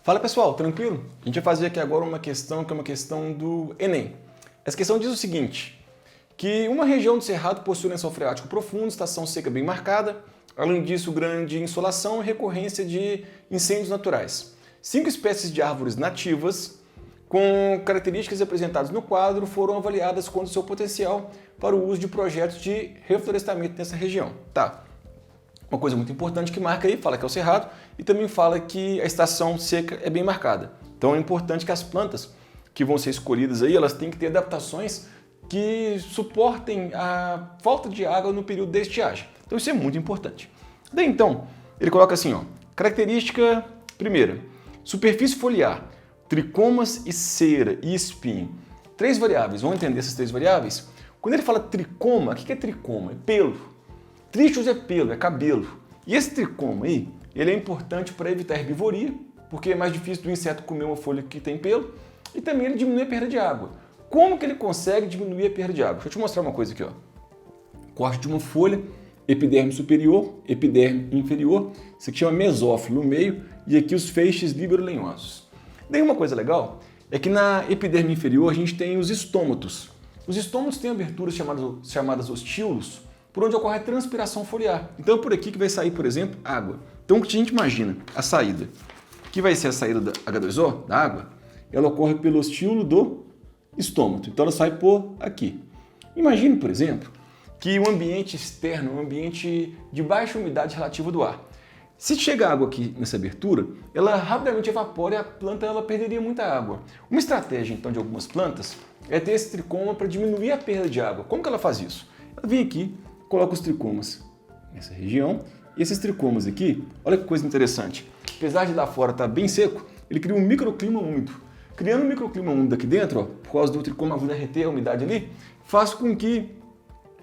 Fala pessoal, tranquilo? A gente vai fazer aqui agora uma questão que é uma questão do Enem. Essa questão diz o seguinte, que uma região do Cerrado possui lençol freático profundo, estação seca bem marcada, além disso grande insolação e recorrência de incêndios naturais. 5 espécies de árvores nativas com características apresentadas no quadro foram avaliadas quanto ao seu potencial para o uso de projetos de reflorestamento nessa região. Tá. Uma coisa muito importante que marca aí, fala que é o Cerrado e também fala que a estação seca é bem marcada. Então é importante que as plantas que vão ser escolhidas aí, elas têm que ter adaptações que suportem a falta de água no período da estiagem. Então isso é muito importante. Daí então, ele coloca assim, ó, característica primeira, superfície foliar, tricomas e cera e espinho. 3 variáveis, vamos entender essas 3 variáveis? Quando ele fala tricoma, o que é tricoma? É pelo. Trichos é pelo, é cabelo. E esse tricoma aí, ele é importante para evitar herbivoria, porque é mais difícil do inseto comer uma folha que tem pelo, e também ele diminui a perda de água. Como que ele consegue diminuir a perda de água? Deixa eu te mostrar uma coisa aqui, ó. Corte de uma folha, epiderme superior, epiderme inferior, isso aqui chama mesófilo no meio, e aqui os feixes líbero-lenhosos. Daí uma coisa legal é que na epiderme inferior a gente tem os estômatos. Os estômatos têm aberturas chamadas ostíolos, por onde ocorre a transpiração foliar. Então é por aqui que vai sair, por exemplo, água. Então o que a gente imagina? A saída, que vai ser a saída da H2O, da água, ela ocorre pelo ostíolo do estômato. Então ela sai por aqui. Imagine, por exemplo, que o ambiente externo é um ambiente de baixa umidade relativa do ar. Se chega água aqui nessa abertura, ela rapidamente evapora e a planta ela perderia muita água. Uma estratégia, então, de algumas plantas é ter esse tricoma para diminuir a perda de água. Como que ela faz isso? Ela vem aqui, coloca os tricomas nessa região, e esses tricomas aqui, olha que coisa interessante, apesar de lá fora estar bem seco, ele cria um microclima úmido. Criando um microclima úmido aqui dentro, ó, por causa do tricoma ajuda a reter a umidade ali, faz com que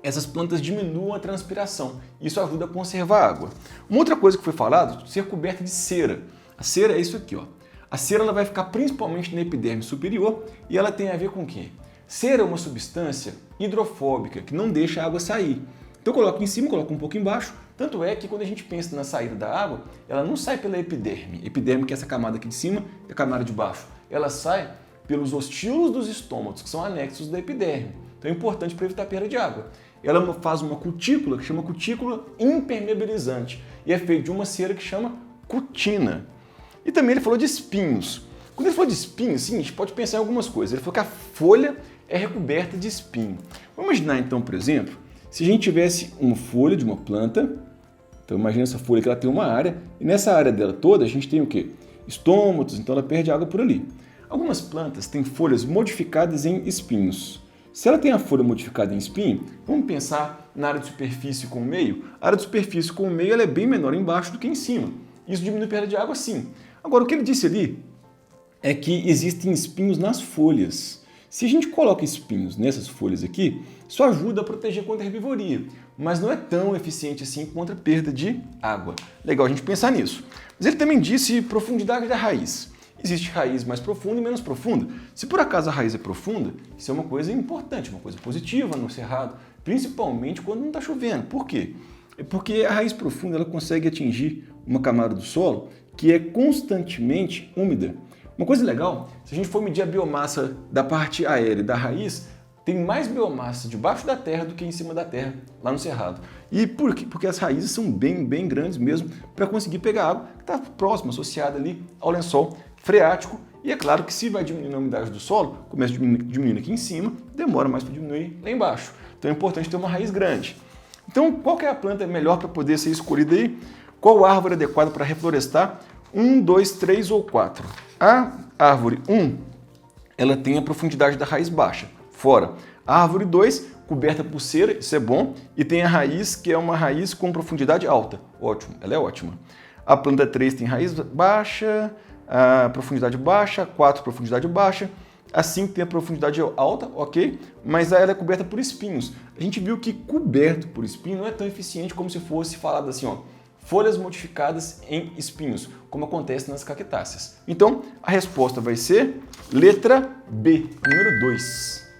essas plantas diminuam a transpiração. Isso ajuda a conservar a água. Uma outra coisa que foi falado, ser coberta de cera. A cera é isso aqui, ó. A cera ela vai ficar principalmente na epiderme superior e ela tem a ver com o quê? Cera é uma substância hidrofóbica que não deixa a água sair. Então eu coloco em cima, coloco um pouco embaixo, tanto é que quando a gente pensa na saída da água, ela não sai pela epiderme. Epiderme que é essa camada aqui de cima e a camada de baixo. Ela sai pelos ostíolos dos estômatos, que são anexos da epiderme. Então é importante para evitar a perda de água. Ela faz uma cutícula, que chama cutícula impermeabilizante, e é feita de uma cera que chama cutina. E também ele falou de espinhos. Quando ele falou de espinhos, sim, a gente pode pensar em algumas coisas. Ele falou que a folha é recoberta de espinho. Vamos imaginar então, por exemplo, se a gente tivesse uma folha de uma planta, então imagina essa folha que ela tem uma área, e nessa área dela toda a gente tem o quê? Estômatos, então ela perde água por ali. Algumas plantas têm folhas modificadas em espinhos. Se ela tem a folha modificada em espinho, vamos pensar na área de superfície com o meio. A área de superfície com o meio ela é bem menor embaixo do que em cima. Isso diminui a perda de água sim. Agora o que ele disse ali é que existem espinhos nas folhas. Se a gente coloca espinhos nessas folhas aqui, isso ajuda a proteger contra a herbivoria, mas não é tão eficiente assim contra a perda de água. Legal a gente pensar nisso. Mas ele também disse profundidade da raiz. Existe raiz mais profunda e menos profunda. Se por acaso a raiz é profunda, isso é uma coisa importante, uma coisa positiva no cerrado, principalmente quando não está chovendo. Por quê? É porque a raiz profunda ela consegue atingir uma camada do solo que é constantemente úmida. Uma coisa legal, se a gente for medir a biomassa da parte aérea da raiz, tem mais biomassa debaixo da terra do que em cima da terra, lá no cerrado. E por quê? Porque as raízes são bem grandes mesmo para conseguir pegar água que está próxima, associada ali ao lençol freático. E é claro que se vai diminuindo a umidade do solo, começa diminuindo aqui em cima, demora mais para diminuir lá embaixo. Então é importante ter uma raiz grande. Então qual que é a planta melhor para poder ser escolhida aí? Qual árvore adequada para reflorestar? 1, 2, 3 ou 4. A árvore 1, ela tem a profundidade da raiz baixa, fora. A árvore 2, coberta por cera, isso é bom, e tem a raiz, que é uma raiz com profundidade alta. Ótimo, ela é ótima. A planta 3 tem raiz baixa, a profundidade baixa, 4 profundidade baixa, a 5 tem a profundidade alta, ok, mas ela é coberta por espinhos. A gente viu que coberto por espinho não é tão eficiente como se fosse falado assim, ó, folhas modificadas em espinhos, como acontece nas cactáceas. Então, a resposta vai ser letra B, número 2.